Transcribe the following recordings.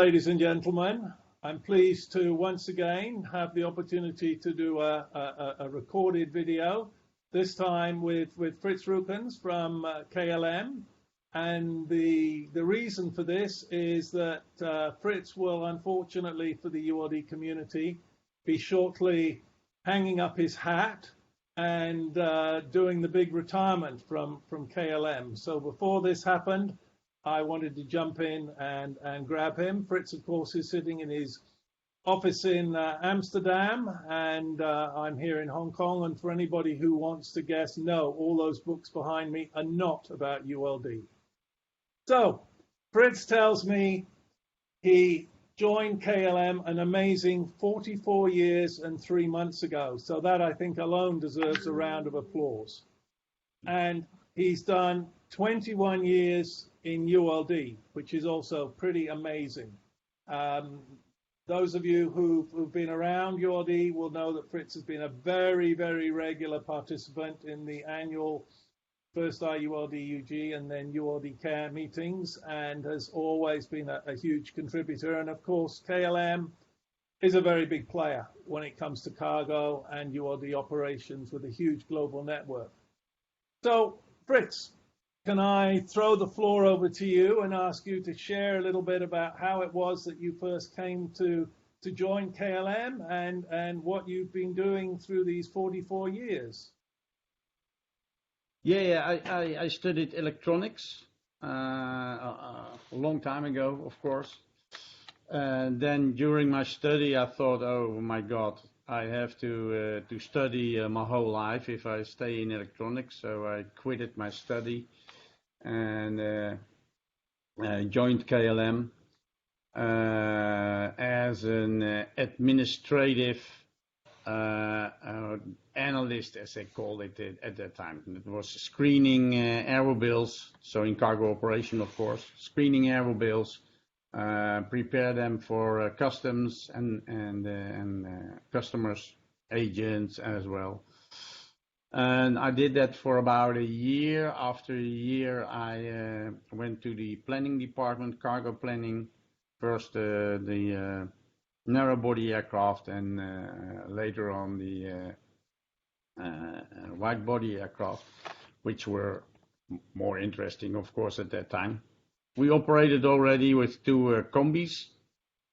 ladies and gentlemen. I'm pleased to once again have the opportunity to do a recorded video, this time with Fritz Rukens from KLM. And the reason for this is that Fritz will, unfortunately for the ULD community, be shortly hanging up his hat and doing the big retirement from KLM. So before this happened, I wanted to jump in and grab him. Fritz, of course, is sitting in his office in Amsterdam, and I'm here in Hong Kong. And for anybody who wants to guess, no, all those books behind me are not about ULD. So Fritz tells me he joined KLM an amazing 44 years and 3 months ago. So that, I think, alone deserves a round of applause. And he's done 21 years in ULD, which is also pretty amazing. Those of you who've been around ULD will know that Fritz has been a very, very regular participant in the annual first ULD UG and then ULD Care meetings, and has always been a huge contributor. And of course, KLM is a very big player when it comes to cargo and ULD operations with a huge global network. So, Fritz, can I throw the floor over to you and ask you to share a little bit about how it was that you first came to join KLM and what you've been doing through these 44 years? Yeah, I studied electronics a long time ago, of course. Then during my study, I thought, oh my God, I have to study my whole life if I stay in electronics. So I quitted my study and joined KLM as an administrative analyst, as they called it at that time. It was screening aerobills, so in cargo operation, of course, screening aerobills, prepare them for customs and customers, agents as well. And I did that for about a year. After a year, I went to the planning department, cargo planning, first the narrow body aircraft and later on the wide body aircraft, which were more interesting, of course, at that time. We operated already with two combis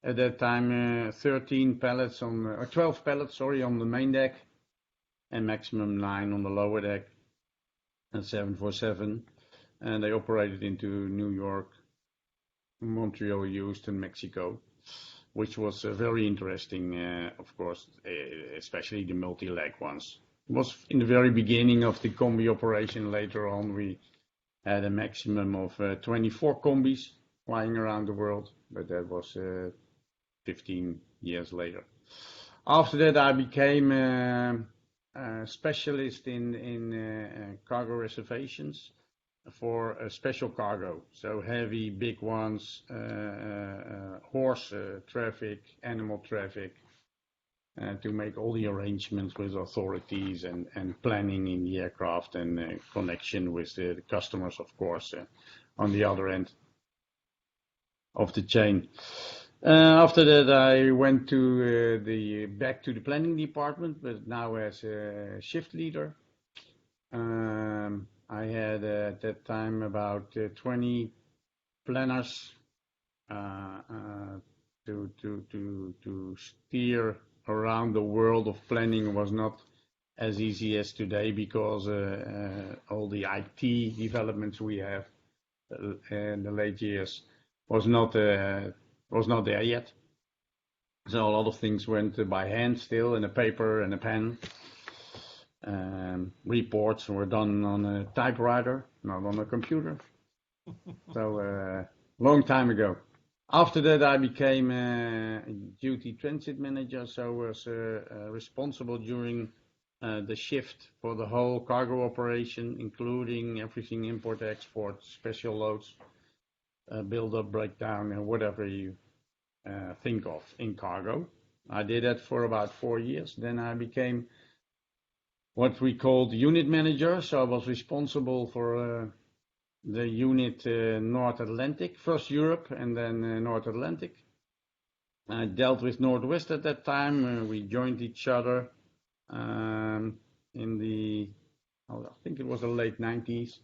at that time, 13 pallets on 12 pallets, sorry, on the main deck, and maximum 9 on the lower deck, and 747. And they operated into New York, Montreal, Houston, Mexico, which was very interesting, of course, especially the multi-leg ones. It was in the very beginning of the combi operation. Later on, we had a maximum of 24 combis flying around the world, but that was 15 years later. After that, I became a specialist in cargo reservations for special cargo, so heavy, big ones, horse traffic, animal traffic, to make all the arrangements with authorities and planning in the aircraft and connection with the customers, of course, on the other end of the chain. After that, I went to back to the planning department, but now as a shift leader. I had at that time about 20 planners to steer around the world of planning. Was not as easy as today because all the IT developments we have in the late years was not there yet. So a lot of things went by hand still, in a paper and a pen. Reports were done on a typewriter, not on a computer. So long time ago. After that, I became a duty transit manager, so I was responsible during the shift for the whole cargo operation, including everything import, export, special loads, build up, breakdown, and whatever you think of in cargo. I did that for about 4 years. Then I became what we called unit manager, so I was responsible for the unit North Atlantic, first Europe and then North Atlantic. I dealt with Northwest at that time. We joined each other in the, I think it was the late 90s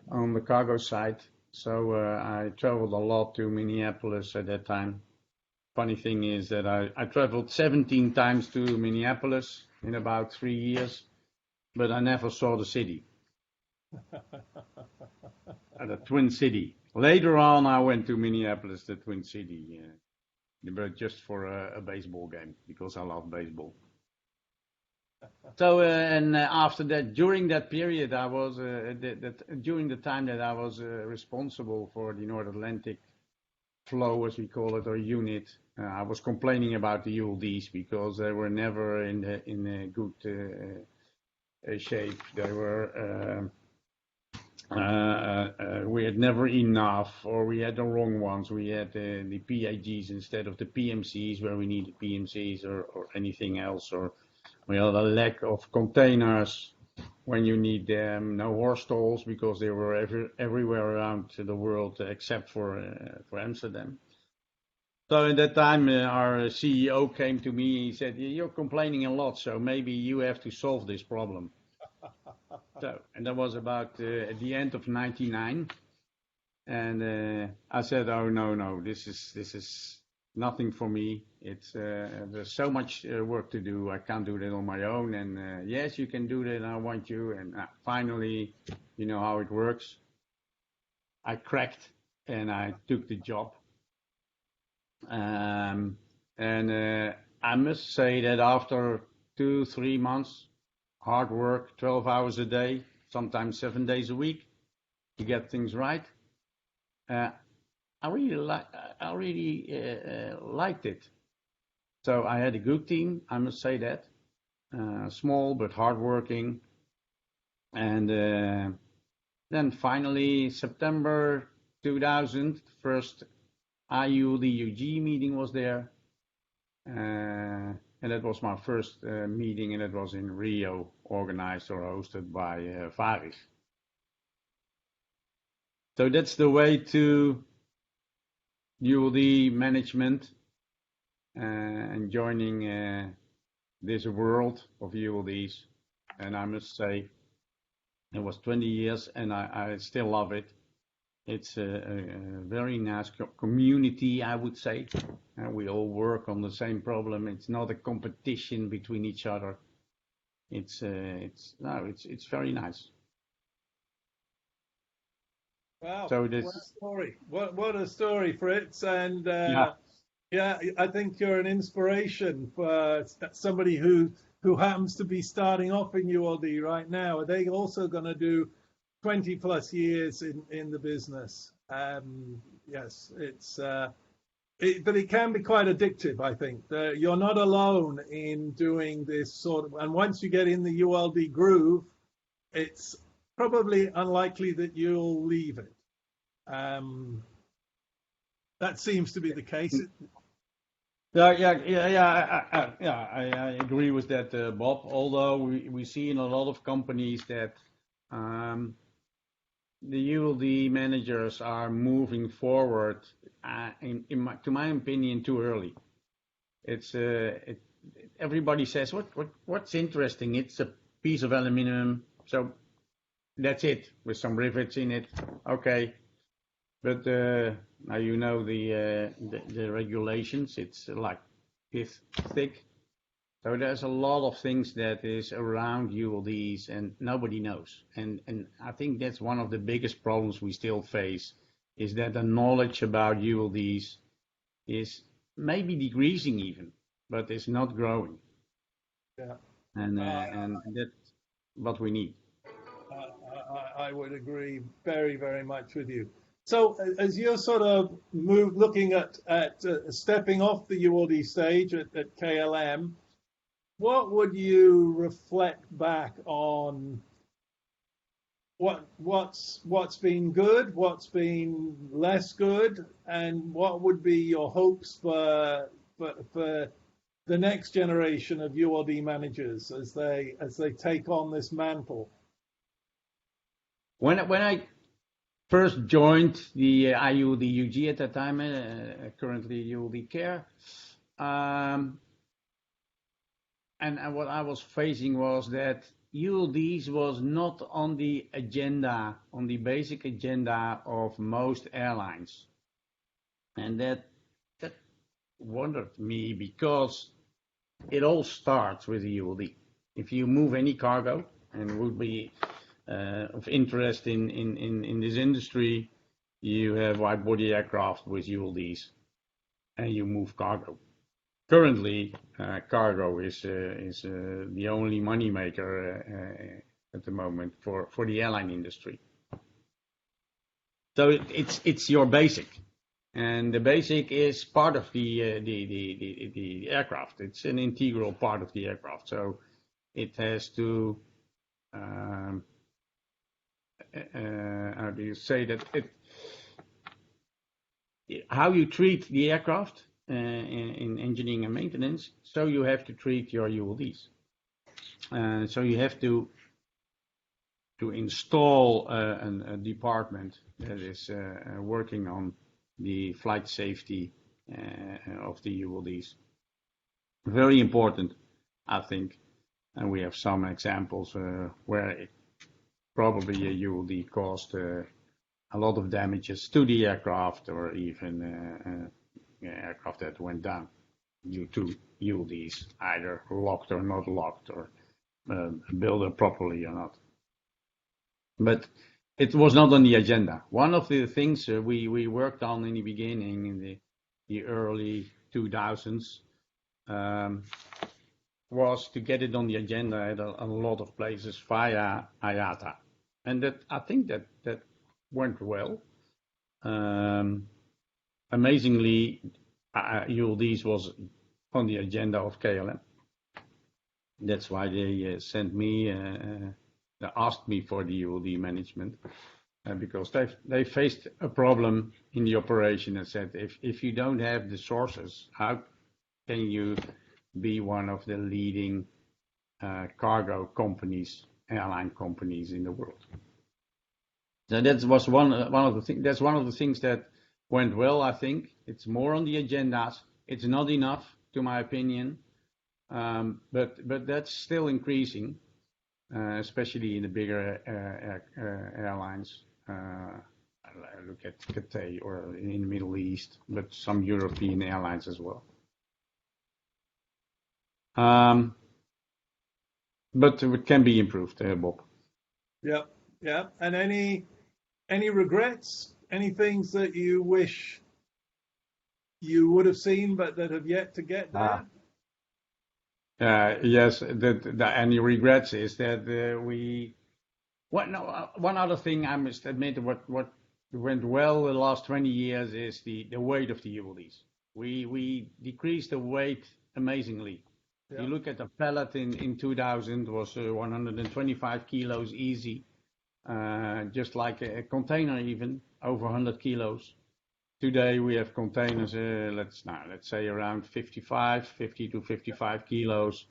on the cargo side. So I traveled a lot to Minneapolis at that time. Funny thing is that I traveled 17 times to Minneapolis in about 3 years, but I never saw the city, the Twin City. Later on, I went to Minneapolis, the Twin City, but just for a baseball game because I love baseball. So and after that, during that period, I was during the time that I was responsible for the North Atlantic flow, as we call it, or unit. I was complaining about the ULDs because they were never in a good shape. They were we had never enough, or we had the wrong ones. We had the PAGs instead of the PMCs, where we needed PMCs or anything else, or we had a lack of containers when you need them. No horse stalls because they were everywhere around the world except for Amsterdam. So at that time, our CEO came to me. He said, "You're complaining a lot, so maybe you have to solve this problem." So, and that was about at the end of '99, and I said, "Oh no, this is nothing for me. It's there's so much work to do. I can't do that on my own." And yes, you can do that. And I want you. And finally, you know how it works. I cracked, and I took the job. And I must say that after 2-3 months, hard work, 12 hours a day, sometimes 7 days a week, to get things right, I really liked it. So I had a good team, I must say that, small but hardworking. And then finally, September 2000, first ULD meeting was there, and that was my first meeting, and it was in Rio, organized or hosted by Varis. So that's the way to ULD management and joining this world of ULDs. And I must say, it was 20 years, and I still love it. It's a very nice community, I would say. We all work on the same problem. It's not a competition between each other. It's very nice. Wow, So what a story! What a story, Fritz! And yeah, I think you're an inspiration for somebody who happens to be starting off in ULD right now. Are they also going to do 20 plus years in the business? Yes, but it can be quite addictive, I think. You're not alone in doing this sort of, and once you get in the ULD groove, it's probably unlikely that you'll leave it. That seems to be the case. I agree with that, Bob. Although we see in a lot of companies that the ULD managers are moving forward, to my opinion, too early. It's everybody says what's interesting. It's a piece of aluminum, so that's it with some rivets in it. Okay, but now you know the regulations. It's like this thick. So there's a lot of things that is around ULDs and nobody knows. And I think that's one of the biggest problems we still face, is that the knowledge about ULDs is maybe decreasing even, but it's not growing. Yeah. And that's what we need. I would agree very, very much with you. So as you're sort of looking at stepping off the ULD stage at KLM, what would you reflect back on? What's been good, what's been less good, and what would be your hopes for the next generation of ULD managers as they take on this mantle? When I first joined the IULD UG at that time, currently ULD Care. And what I was facing was that ULDs was not on the agenda, on the basic agenda of most airlines. And that wondered me because it all starts with the ULD. If you move any cargo and would be of interest in this industry, you have wide body aircraft with ULDs and you move cargo. Currently, cargo is the only money maker at the moment for the airline industry. So it's your basic, and the basic is part of the aircraft. It's an integral part of the aircraft. So it has to how do you say that? How you treat the aircraft in engineering and maintenance, so you have to treat your ULDs. So you have to install a department that is working on the flight safety of the ULDs. Very important, I think. And we have some examples where probably a ULD caused a lot of damages to the aircraft, or even aircraft that went down due to ULDs, either locked or not locked, or built properly or not. But it was not on the agenda. One of the things we worked on in the beginning, in the early 2000s, was to get it on the agenda at a lot of places via IATA. And that, I think that went well. Amazingly, ULDs was on the agenda of KLM. That's why they sent me, they asked me for the ULD management, because they faced a problem in the operation and said, if you don't have the sources, how can you be one of the leading cargo companies, airline companies in the world? So that was one of the things. That's one of the things that went well. I think it's more on the agendas. It's not enough, to my opinion, but that's still increasing, especially in the bigger airlines. I look at Cathay or in the Middle East, but some European airlines as well. But it can be improved, Bob. Yeah. And any regrets? Any things that you wish you would have seen, but that have yet to get there? Yes. Any regrets is that one other thing I must admit, what went well the last 20 years is the weight of the ULDs. We decreased the weight amazingly. Yeah. You look at the pallet in 2000 was 125 kilos easy, just like a container, even over 100 kilos. Today we have containers, let's say around 50 to 55 kilos,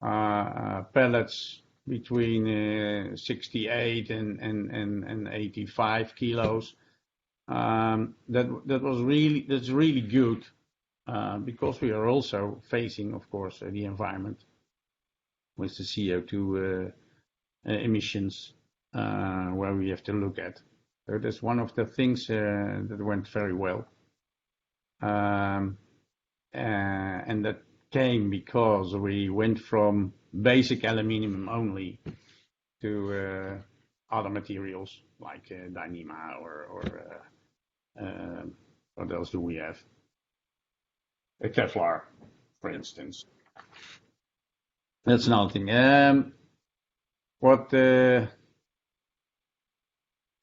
pallets between 68 and 85 kilos. That's really good, because we are also facing, of course, the environment with the CO2 emissions, where we have to look at. So that's one of the things that went very well, and that came because we went from basic aluminium only to other materials like Dyneema or what else do we have? A Kevlar, for instance. That's another thing. What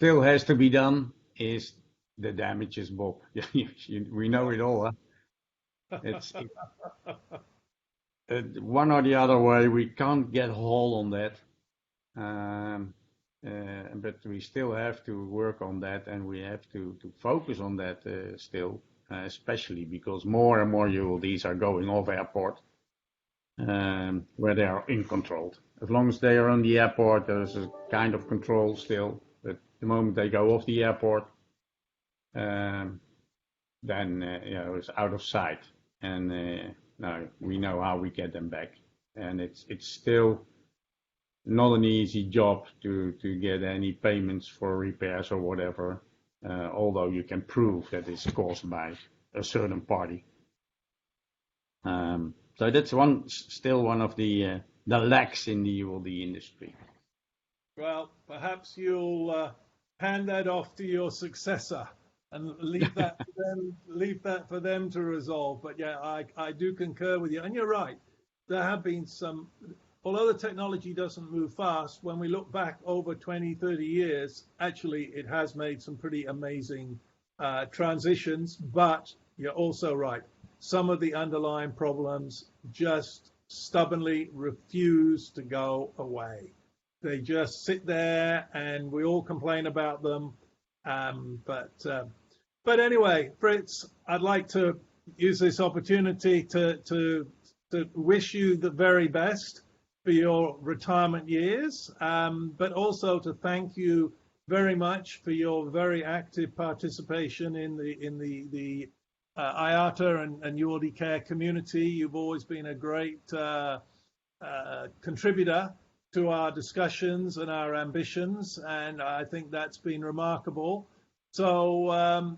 still has to be done is the damages, Bob. We know it all. Huh? It's one or the other way. We can't get a hold on that, but we still have to work on that, and we have to focus on that still, especially because more and more ULDs are going off airport, where they are in control. As long as they are on the airport, there's a kind of control still. But The moment they go off the airport, then it's out of sight. And now we know how we get them back. And it's still not an easy job to get any payments for repairs or whatever, although you can prove that it's caused by a certain party. So that's still one of the lacks in the ULD industry. Well, perhaps you'll hand that off to your successor and leave that for them to resolve. But yeah, I do concur with you. And you're right. There have been some, although the technology doesn't move fast, when we look back over 20, 30 years, actually it has made some pretty amazing transitions. But you're also right. Some of the underlying problems just stubbornly refuse to go away. They just sit there and we all complain about them. But anyway, Fritz, I'd like to use this opportunity to wish you the very best for your retirement years, but also to thank you very much for your very active participation in the IATA and ULD Care community. You've always been a great contributor to our discussions and our ambitions, and I think that's been remarkable. So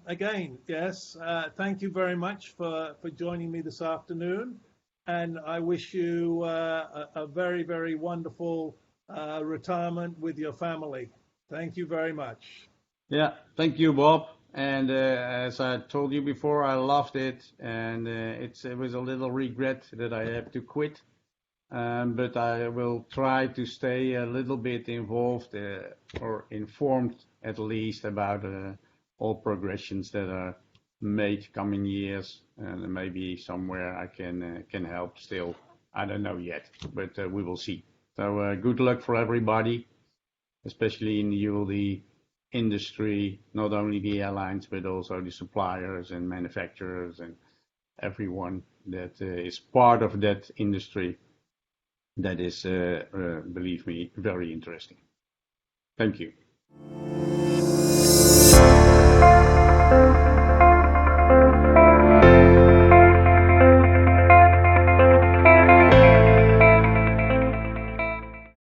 again, yes, thank you very much for joining me this afternoon, and I wish you a very, very wonderful retirement with your family. Thank you very much. Yeah, thank you, Bob. And as I told you before, I loved it, and it was a little regret that I have to quit. But I will try to stay a little bit involved or informed at least about all progressions that are made coming years, and maybe somewhere I can help still. I don't know yet, but we will see. So good luck for everybody, especially in the ULD industry, not only the airlines, but also the suppliers and manufacturers and everyone that is part of that industry. That is, believe me, very interesting. Thank you.